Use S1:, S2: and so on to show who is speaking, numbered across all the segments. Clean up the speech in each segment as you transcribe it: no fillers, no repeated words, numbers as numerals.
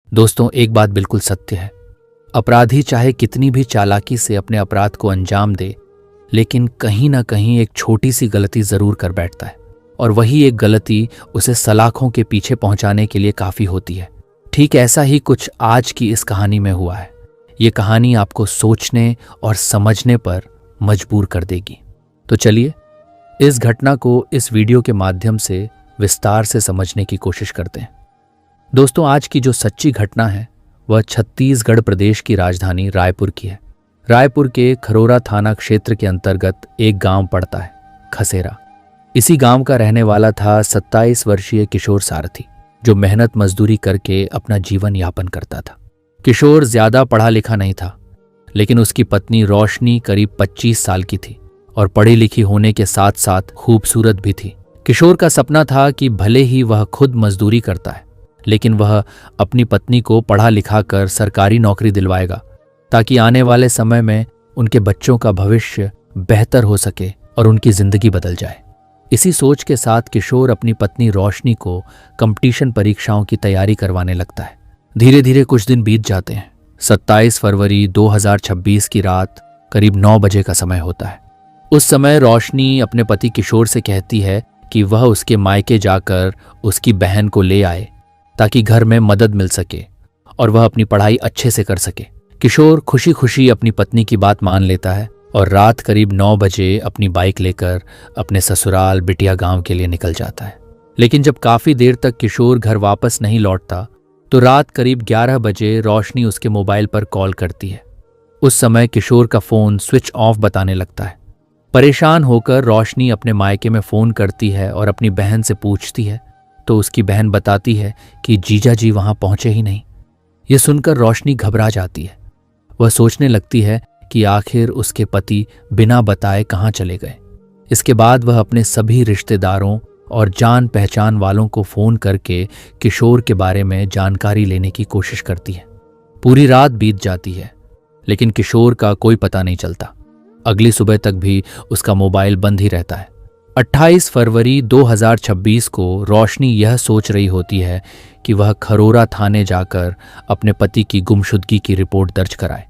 S1: दोस्तों, एक बात बिल्कुल सत्य है। अपराधी चाहे कितनी भी चालाकी से अपने अपराध को अंजाम दे, लेकिन कहीं ना कहीं एक छोटी सी गलती जरूर कर बैठता है, और वही एक गलती उसे सलाखों के पीछे पहुंचाने के लिए काफी होती है। ठीक ऐसा ही कुछ आज की इस कहानी में हुआ है। ये कहानी आपको सोचने और समझने पर मजबूर कर देगी। तो चलिए इस घटना को इस वीडियो के माध्यम से विस्तार से समझने की कोशिश करते हैं। दोस्तों, आज की जो सच्ची घटना है वह छत्तीसगढ़ प्रदेश की राजधानी रायपुर की है। रायपुर के खरोरा थाना क्षेत्र के अंतर्गत एक गांव पड़ता है, खसेरा। इसी गांव का रहने वाला था 27 वर्षीय किशोर सारथी, जो मेहनत मजदूरी करके अपना जीवन यापन करता था। किशोर ज्यादा पढ़ा लिखा नहीं था, लेकिन उसकी पत्नी रोशनी करीब 25 साल की थी और पढ़ी लिखी होने के साथ साथ खूबसूरत भी थी। किशोर का सपना था कि भले ही वह खुद मजदूरी करता है, लेकिन वह अपनी पत्नी को पढ़ा लिखा कर सरकारी नौकरी दिलवाएगा, ताकि आने वाले समय में उनके बच्चों का भविष्य बेहतर हो सके और उनकी जिंदगी बदल जाए। इसी सोच के साथ किशोर अपनी पत्नी रोशनी को कंपटीशन परीक्षाओं की तैयारी करवाने लगता है। धीरे धीरे कुछ दिन बीत जाते हैं। 27 फरवरी 2026 की रात करीब 9 बजे का समय होता है। उस समय रोशनी अपने पति किशोर से कहती है कि वह उसके मायके जाकर उसकी बहन को ले आए, ताकि घर में मदद मिल सके और वह अपनी पढ़ाई अच्छे से कर सके। किशोर खुशी खुशी अपनी पत्नी की बात मान लेता है और रात करीब 9 बजे अपनी बाइक लेकर अपने ससुराल बिटिया गांव के लिए निकल जाता है। लेकिन जब काफी देर तक किशोर घर वापस नहीं लौटता, तो रात करीब 11 बजे रोशनी उसके मोबाइल पर कॉल करती है। उस समय किशोर का फोन स्विच ऑफ बताने लगता है। परेशान होकर रोशनी अपने मायके में फोन करती है और अपनी बहन से पूछती है, तो उसकी बहन बताती है कि जीजा जी वहां पहुंचे ही नहीं। यह सुनकर रोशनी घबरा जाती है। वह सोचने लगती है कि आखिर उसके पति बिना बताए कहां चले गए। इसके बाद वह अपने सभी रिश्तेदारों और जान पहचान वालों को फोन करके किशोर के बारे में जानकारी लेने की कोशिश करती है। पूरी रात बीत जाती है, लेकिन किशोर का कोई पता नहीं चलता। अगली सुबह तक भी उसका मोबाइल बंद ही रहता है। 28 फरवरी 2026 को रोशनी यह सोच रही होती है कि वह खरोरा थाने जाकर अपने पति की गुमशुदगी की रिपोर्ट दर्ज कराए।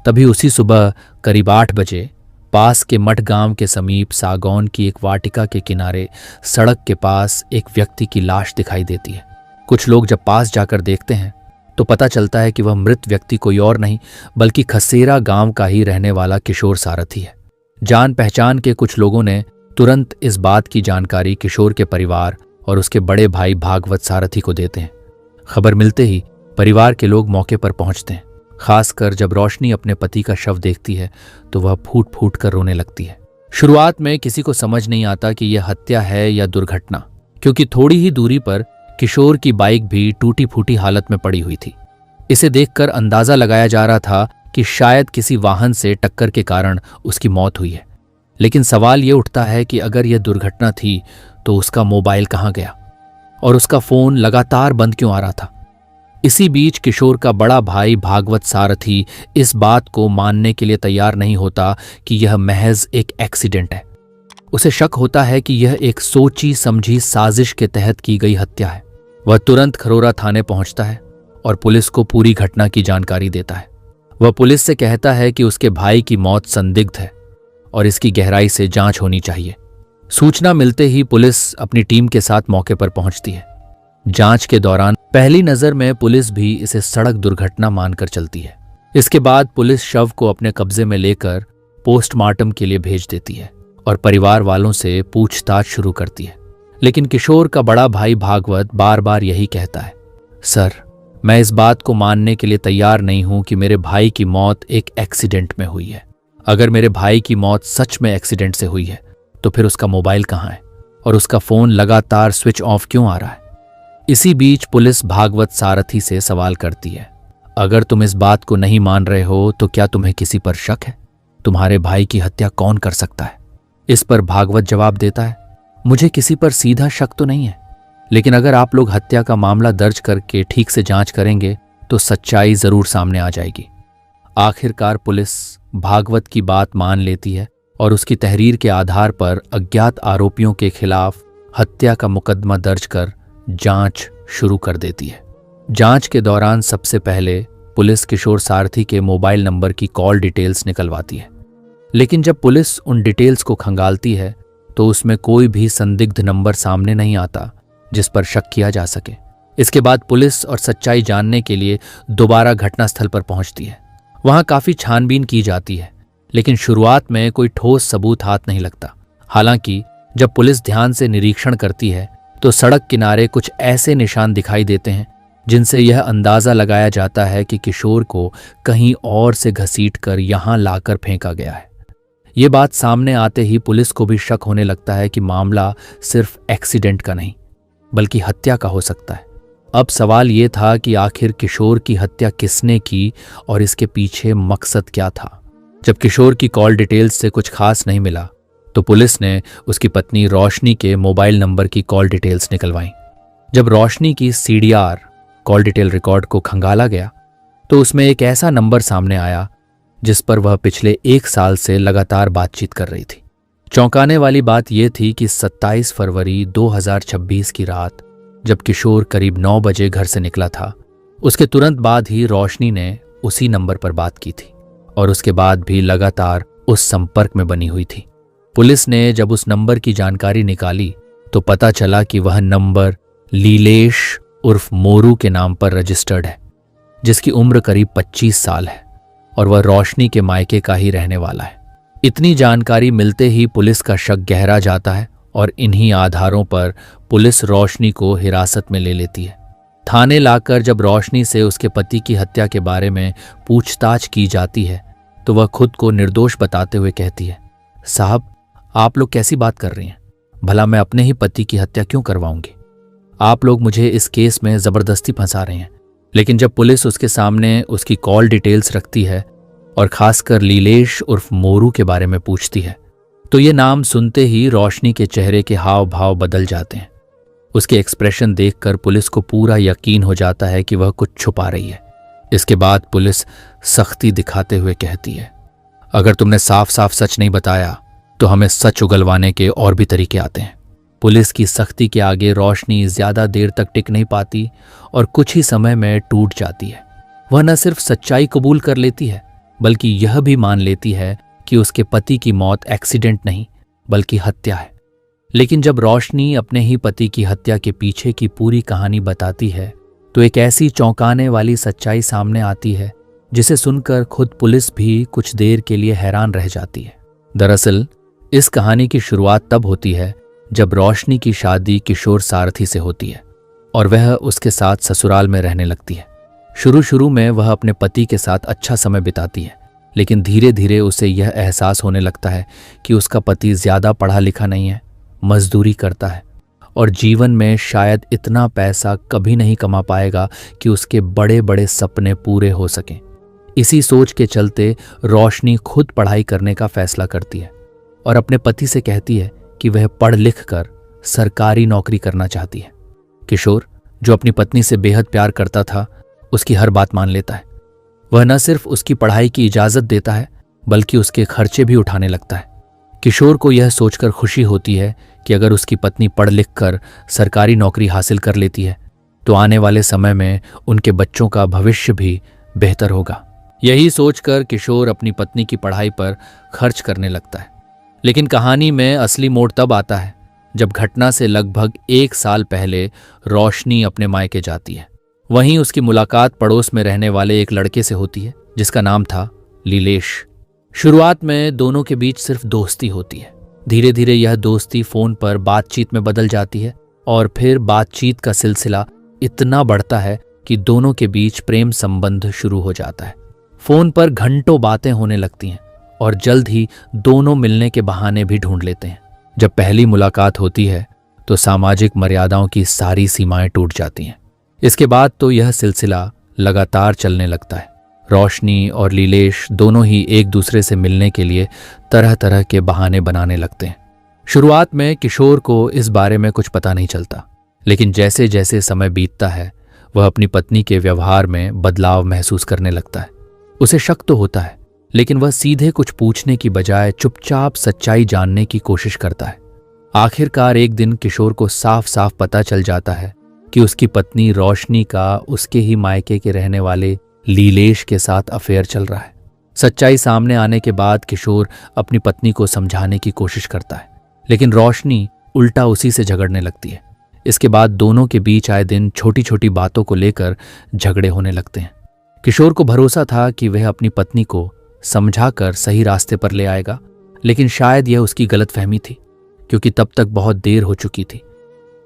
S1: तभी उसी सुबह करीब 8 बजे पास के मठ गांव के समीप सागौन की एक वाटिका के किनारे सड़क के पास एक व्यक्ति की लाश दिखाई देती है। कुछ लोग जब पास जाकर देखते हैं तो पता चलता है कि वह मृत व्यक्ति कोई और नहीं बल्कि खसेरा गांव का ही रहने वाला किशोर सारथी है। जान पहचान के कुछ लोगों ने तुरंत इस बात की जानकारी किशोर के परिवार और उसके बड़े भाई भागवत सारथी को देते हैं। खबर मिलते ही परिवार के लोग मौके पर पहुंचते हैं। खासकर जब रोशनी अपने पति का शव देखती है तो वह फूट फूट कर रोने लगती है। शुरुआत में किसी को समझ नहीं आता कि यह हत्या है या दुर्घटना, क्योंकि थोड़ी ही दूरी पर किशोर की बाइक भी टूटी फूटी हालत में पड़ी हुई थी। इसे देखकर अंदाजा लगाया जा रहा था कि शायद किसी वाहन से टक्कर के कारण उसकी मौत हुई है। लेकिन सवाल ये उठता है कि अगर यह दुर्घटना थी तो उसका मोबाइल कहाँ गया और उसका फोन लगातार बंद क्यों आ रहा था। इसी बीच किशोर का बड़ा भाई भागवत सारथी इस बात को मानने के लिए तैयार नहीं होता कि यह महज एक एक्सीडेंट है। उसे शक होता है कि यह एक सोची समझी साजिश के तहत की गई हत्या है। वह तुरंत खरोरा थाने पहुंचता है और पुलिस को पूरी घटना की जानकारी देता है। वह पुलिस से कहता है कि उसके भाई की मौत संदिग्ध है और इसकी गहराई से जांच होनी चाहिए। सूचना मिलते ही पुलिस अपनी टीम के साथ मौके पर पहुंचती है। जांच के दौरान पहली नजर में पुलिस भी इसे सड़क दुर्घटना मानकर चलती है। इसके बाद पुलिस शव को अपने कब्जे में लेकर पोस्टमार्टम के लिए भेज देती है और परिवार वालों से पूछताछ शुरू करती है। लेकिन किशोर का बड़ा भाई भागवत बार बार यही कहता है, सर, मैं इस बात को मानने के लिए तैयार नहीं हूं कि मेरे भाई की मौत एक एक्सीडेंट में हुई है। अगर मेरे भाई की मौत सच में एक्सीडेंट से हुई है तो फिर उसका मोबाइल कहाँ है और उसका फोन लगातार स्विच ऑफ क्यों आ रहा है। इसी बीच पुलिस भागवत सारथी से सवाल करती है, अगर तुम इस बात को नहीं मान रहे हो तो क्या तुम्हें किसी पर शक है? तुम्हारे भाई की हत्या कौन कर सकता है? इस पर भागवत जवाब देता है, मुझे किसी पर सीधा शक तो नहीं है, लेकिन अगर आप लोग हत्या का मामला दर्ज करके ठीक से जांच करेंगे तो सच्चाई जरूर सामने आ जाएगी। आखिरकार पुलिस भागवत की बात मान लेती है और उसकी तहरीर के आधार पर अज्ञात आरोपियों के खिलाफ हत्या का मुकदमा दर्ज कर जांच शुरू कर देती है। जांच के दौरान सबसे पहले पुलिस किशोर सारथी के मोबाइल नंबर की कॉल डिटेल्स निकलवाती है, लेकिन जब पुलिस उन डिटेल्स को खंगालती है तो उसमें कोई भी संदिग्ध नंबर सामने नहीं आता जिस पर शक किया जा सके। इसके बाद पुलिस और सच्चाई जानने के लिए दोबारा घटनास्थल पर पहुंचती है। वहां काफी छानबीन की जाती है, लेकिन शुरुआत में कोई ठोस सबूत हाथ नहीं लगता। हालांकि जब पुलिस ध्यान से निरीक्षण करती है तो सड़क किनारे कुछ ऐसे निशान दिखाई देते हैं जिनसे यह अंदाजा लगाया जाता है कि किशोर को कहीं और से घसीटकर यहां लाकर फेंका गया है। ये बात सामने आते ही पुलिस को भी शक होने लगता है कि मामला सिर्फ एक्सीडेंट का नहीं बल्कि हत्या का हो सकता है। अब सवाल ये था कि आखिर किशोर की हत्या किसने की और इसके पीछे मकसद क्या था। जब किशोर की कॉल डिटेल्स से कुछ खास नहीं मिला तो पुलिस ने उसकी पत्नी रोशनी के मोबाइल नंबर की कॉल डिटेल्स निकलवाईं। जब रोशनी की सीडीआर कॉल डिटेल रिकॉर्ड को खंगाला गया तो उसमें एक ऐसा नंबर सामने आया जिस पर वह पिछले 1 साल से लगातार बातचीत कर रही थी। चौंकाने वाली बात यह थी कि 27 फरवरी 2026 की रात जब किशोर करीब 9 बजे घर से निकला था, उसके तुरंत बाद ही रोशनी ने उसी नंबर पर बात की थी और उसके बाद भी लगातार उस संपर्क में बनी हुई थी। पुलिस ने जब उस नंबर की जानकारी निकाली तो पता चला कि वह नंबर लीलेश उर्फ मोरू के नाम पर रजिस्टर्ड है, जिसकी उम्र करीब 25 साल है और वह रोशनी के मायके का ही रहने वाला है। इतनी जानकारी मिलते ही पुलिस का शक गहरा जाता है और इन्हीं आधारों पर पुलिस रोशनी को हिरासत में ले लेती है। थाने लाकर जब रोशनी से उसके पति की हत्या के बारे में पूछताछ की जाती है तो वह खुद को निर्दोष बताते हुए कहती है, साहब आप लोग कैसी बात कर रही हैं? भला मैं अपने ही पति की हत्या क्यों करवाऊंगी? आप लोग मुझे इस केस में जबरदस्ती फंसा रहे हैं। लेकिन जब पुलिस उसके सामने उसकी कॉल डिटेल्स रखती है और खासकर लीलेश उर्फ मोरू के बारे में पूछती है तो ये नाम सुनते ही रोशनी के चेहरे के हाव भाव बदल जाते हैं। उसके एक्सप्रेशन देखकर पुलिस को पूरा यकीन हो जाता है कि वह कुछ छुपा रही है। इसके बाद पुलिस सख्ती दिखाते हुए कहती है, अगर तुमने साफ साफ सच नहीं बताया तो हमें सच उगलवाने के और भी तरीके आते हैं। पुलिस की सख्ती के आगे रोशनी ज्यादा देर तक टिक नहीं पाती और कुछ ही समय में टूट जाती है। वह न सिर्फ सच्चाई कबूल कर लेती है बल्कि यह भी मान लेती है कि उसके पति की मौत एक्सीडेंट नहीं बल्कि हत्या है। लेकिन जब रोशनी अपने ही पति की हत्या के पीछे की पूरी कहानी बताती है तो एक ऐसी चौंकाने वाली सच्चाई सामने आती है जिसे सुनकर खुद पुलिस भी कुछ देर के लिए हैरान रह जाती है। दरअसल इस कहानी की शुरुआत तब होती है जब रोशनी की शादी किशोर सारथी से होती है और वह उसके साथ ससुराल में रहने लगती है। शुरू में वह अपने पति के साथ अच्छा समय बिताती है, लेकिन धीरे धीरे उसे यह एहसास होने लगता है कि उसका पति ज्यादा पढ़ा लिखा नहीं है, मजदूरी करता है और जीवन में शायद इतना पैसा कभी नहीं कमा पाएगा कि उसके बड़े बड़े सपने पूरे हो सकें। इसी सोच के चलते रोशनी खुद पढ़ाई करने का फैसला करती है और अपने पति से कहती है कि वह पढ़ लिख कर सरकारी नौकरी करना चाहती है। किशोर, जो अपनी पत्नी से बेहद प्यार करता था, उसकी हर बात मान लेता है। वह न सिर्फ उसकी पढ़ाई की इजाजत देता है बल्कि उसके खर्चे भी उठाने लगता है। किशोर को यह सोचकर खुशी होती है कि अगर उसकी पत्नी पढ़ लिख कर सरकारी नौकरी हासिल कर लेती है तो आने वाले समय में उनके बच्चों का भविष्य भी बेहतर होगा। यही सोचकर किशोर अपनी पत्नी की पढ़ाई पर खर्च करने लगता है। लेकिन कहानी में असली मोड़ तब आता है जब घटना से लगभग 1 साल पहले रोशनी अपने मायके जाती है। वहीं उसकी मुलाकात पड़ोस में रहने वाले एक लड़के से होती है जिसका नाम था लीलेश। शुरुआत में दोनों के बीच सिर्फ दोस्ती होती है। धीरे धीरे यह दोस्ती फोन पर बातचीत में बदल जाती है और फिर बातचीत का सिलसिला इतना बढ़ता है कि दोनों के बीच प्रेम संबंध शुरू हो जाता है। फोन पर घंटों बातें होने लगती हैं और जल्द ही दोनों मिलने के बहाने भी ढूंढ लेते हैं। जब पहली मुलाकात होती है तो सामाजिक मर्यादाओं की सारी सीमाएं टूट जाती हैं। इसके बाद तो यह सिलसिला लगातार चलने लगता है। रोशनी और लीलेश दोनों ही एक दूसरे से मिलने के लिए तरह तरह के बहाने बनाने लगते हैं। शुरुआत में किशोर को इस बारे में कुछ पता नहीं चलता, लेकिन जैसे जैसे समय बीतता है वह अपनी पत्नी के व्यवहार में बदलाव महसूस करने लगता है। उसे शक तो होता है, लेकिन वह सीधे कुछ पूछने की बजाय चुपचाप सच्चाई जानने की कोशिश करता है। आखिरकार एक दिन किशोर को साफ साफ पता चल जाता है कि उसकी पत्नी रोशनी का उसके ही मायके के रहने वाले लीलेश के साथ अफेयर चल रहा है। सच्चाई सामने आने के बाद किशोर अपनी पत्नी को समझाने की कोशिश करता है, लेकिन रोशनी उल्टा उसी से झगड़ने लगती है। इसके बाद दोनों के बीच आए दिन छोटी छोटी बातों को लेकर झगड़े होने लगते हैं। किशोर को भरोसा था कि वह अपनी पत्नी को समझाकर सही रास्ते पर ले आएगा, लेकिन शायद यह उसकी गलतफहमी थी, क्योंकि तब तक बहुत देर हो चुकी थी।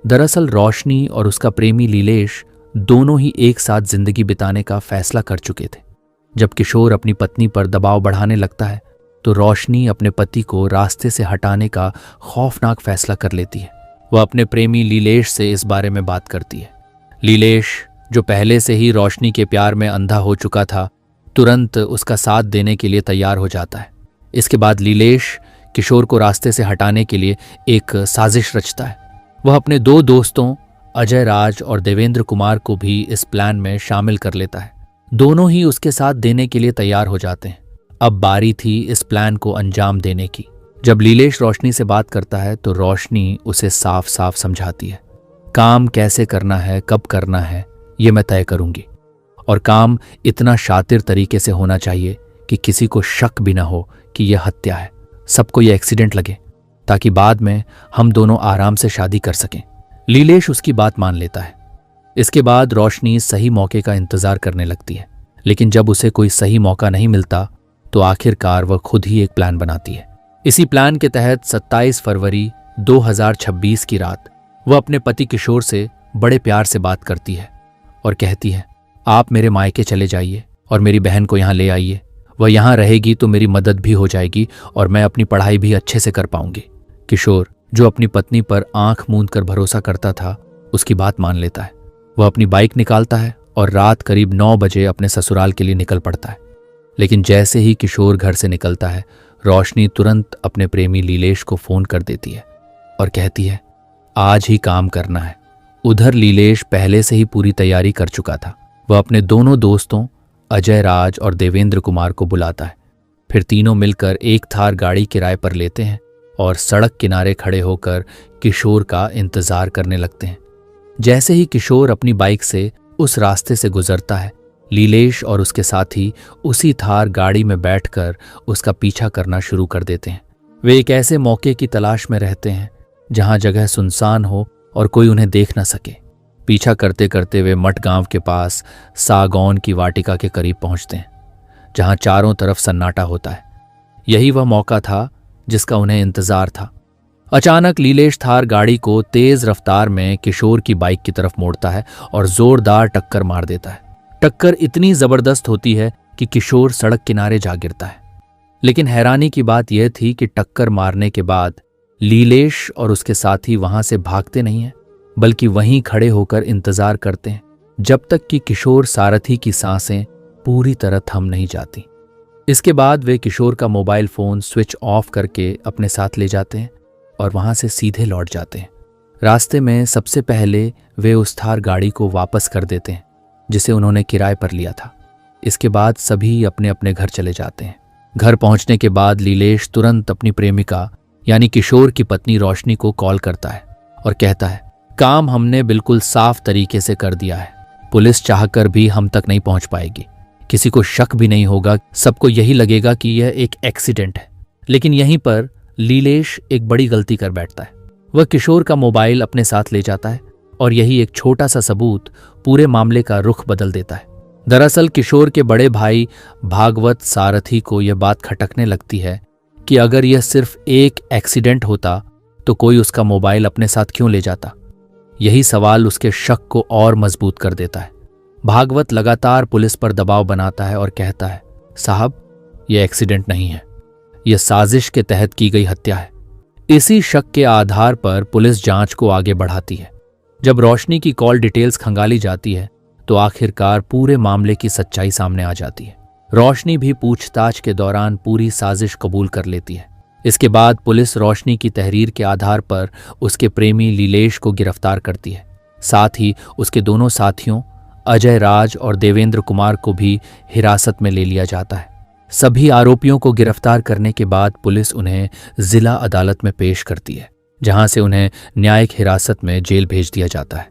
S1: दरअसल रोशनी और उसका प्रेमी लीलेश दोनों ही एक साथ जिंदगी बिताने का फैसला कर चुके थे। जब किशोर अपनी पत्नी पर दबाव बढ़ाने लगता है तो रोशनी अपने पति को रास्ते से हटाने का खौफनाक फैसला कर लेती है। वह अपने प्रेमी लीलेश से इस बारे में बात करती है। लीलेश, जो पहले से ही रोशनी के प्यार में अंधा हो चुका था, तुरंत उसका साथ देने के लिए तैयार हो जाता है। इसके बाद लीलेश किशोर को रास्ते से हटाने के लिए एक साजिश रचता है। वह अपने दो दोस्तों अजय राज और देवेंद्र कुमार को भी इस प्लान में शामिल कर लेता है। दोनों ही उसके साथ देने के लिए तैयार हो जाते हैं। अब बारी थी इस प्लान को अंजाम देने की। जब लीलेश रोशनी से बात करता है तो रोशनी उसे साफ साफ समझाती है, काम कैसे करना है, कब करना है, ये मैं तय करूंगी, और काम इतना शातिर तरीके से होना चाहिए कि किसी को शक भी ना हो कि यह हत्या है, सबको यह एक्सीडेंट लगे, ताकि बाद में हम दोनों आराम से शादी कर सकें। लीलेश उसकी बात मान लेता है। इसके बाद रोशनी सही मौके का इंतजार करने लगती है, लेकिन जब उसे कोई सही मौका नहीं मिलता तो आखिरकार वह खुद ही एक प्लान बनाती है। इसी प्लान के तहत 27 फरवरी 2026 की रात वह अपने पति किशोर से बड़े प्यार से बात करती है और कहती है, आप मेरे मायके चले जाइए और मेरी बहन को यहाँ ले आइए। वह यहाँ रहेगी तो मेरी मदद भी हो जाएगी और मैं अपनी पढ़ाई भी अच्छे से कर पाऊंगी। किशोर, जो अपनी पत्नी पर आंख मूंद कर भरोसा करता था, उसकी बात मान लेता है। वह अपनी बाइक निकालता है और रात करीब 9 बजे अपने ससुराल के लिए निकल पड़ता है। लेकिन जैसे ही किशोर घर से निकलता है, रोशनी तुरंत अपने प्रेमी लीलेश को फोन कर देती है और कहती है, आज ही काम करना है। उधर लीलेश पहले से ही पूरी तैयारी कर चुका था। वह अपने दोनों दोस्तों अजय राज और देवेंद्र कुमार को बुलाता है। फिर तीनों मिलकर एक थार गाड़ी किराए पर लेते हैं और सड़क किनारे खड़े होकर किशोर का इंतजार करने लगते हैं। जैसे ही किशोर अपनी बाइक से उस रास्ते से गुजरता है, लीलेश और उसके साथी उसी थार गाड़ी में बैठकर उसका पीछा करना शुरू कर देते हैं। वे एक ऐसे मौके की तलाश में रहते हैं जहां जगह सुनसान हो और कोई उन्हें देख न सके। पीछा करते करते वे मठ गांव के पास सागौन की वाटिका के करीब पहुंचते हैं, जहां चारों तरफ सन्नाटा होता है। यही वह मौका था जिसका उन्हें इंतजार था। अचानक लीलेश थार गाड़ी को तेज रफ्तार में किशोर की बाइक की तरफ मोड़ता है और जोरदार टक्कर मार देता है। टक्कर इतनी जबरदस्त होती है कि किशोर सड़क किनारे जा गिरता है। लेकिन हैरानी की बात यह थी कि टक्कर मारने के बाद लीलेश और उसके साथी वहां से भागते नहीं हैं, बल्कि वहीं खड़े होकर इंतजार करते हैं जब तक कि किशोर सारथी की सांसें पूरी तरह थम नहीं जाती। इसके बाद वे किशोर का मोबाइल फोन स्विच ऑफ करके अपने साथ ले जाते हैं और वहां से सीधे लौट जाते हैं। रास्ते में सबसे पहले वे उस थार गाड़ी को वापस कर देते हैं जिसे उन्होंने किराए पर लिया था। इसके बाद सभी अपने अपने घर चले जाते हैं। घर पहुंचने के बाद लीलेश तुरंत अपनी प्रेमिका यानी किशोर की पत्नी रोशनी को कॉल करता है और कहता है, काम हमने बिल्कुल साफ तरीके से कर दिया है। पुलिस चाहकर भी हम तक नहीं पहुंच पाएगी। किसी को शक भी नहीं होगा, सबको यही लगेगा कि यह एक एक्सीडेंट है। लेकिन यहीं पर लीलेश एक बड़ी गलती कर बैठता है। वह किशोर का मोबाइल अपने साथ ले जाता है और यही एक छोटा सा सबूत पूरे मामले का रुख बदल देता है। दरअसल किशोर के बड़े भाई भागवत सारथी को यह बात खटकने लगती है कि अगर यह सिर्फ एक एक्सीडेंट होता तो कोई उसका मोबाइल अपने साथ क्यों ले जाता। यही सवाल उसके शक को और मजबूत कर देता है। भागवत लगातार पुलिस पर दबाव बनाता है और कहता है, साहब यह एक्सीडेंट नहीं है, यह साजिश के तहत की गई हत्या है। इसी शक के आधार पर पुलिस जांच को आगे बढ़ाती है। जब रोशनी की कॉल डिटेल्स खंगाली जाती है तो आखिरकार पूरे मामले की सच्चाई सामने आ जाती है। रोशनी भी पूछताछ के दौरान पूरी साजिश कबूल कर लेती है। इसके बाद पुलिस रोशनी की तहरीर के आधार पर उसके प्रेमी लीलेश को गिरफ्तार करती है। साथ ही उसके दोनों साथियों अजय राज और देवेंद्र कुमार को भी हिरासत में ले लिया जाता है। सभी आरोपियों को गिरफ्तार करने के बाद पुलिस उन्हें जिला अदालत में पेश करती है, जहां से उन्हें न्यायिक हिरासत में जेल भेज दिया जाता है।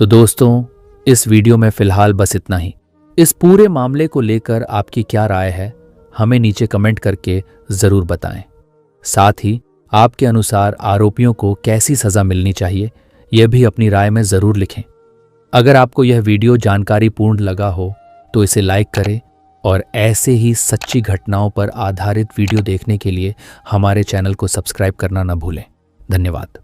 S1: तो दोस्तों, इस वीडियो में फिलहाल बस इतना ही। इस पूरे मामले को लेकर आपकी क्या राय है, हमें नीचे कमेंट करके जरूर बताएं। साथ ही आपके अनुसार आरोपियों को कैसी सजा मिलनी चाहिए, यह भी अपनी राय में जरूर लिखें। अगर आपको यह वीडियो जानकारीपूर्ण लगा हो तो इसे लाइक करें और ऐसे ही सच्ची घटनाओं पर आधारित वीडियो देखने के लिए हमारे चैनल को सब्सक्राइब करना न भूलें। धन्यवाद।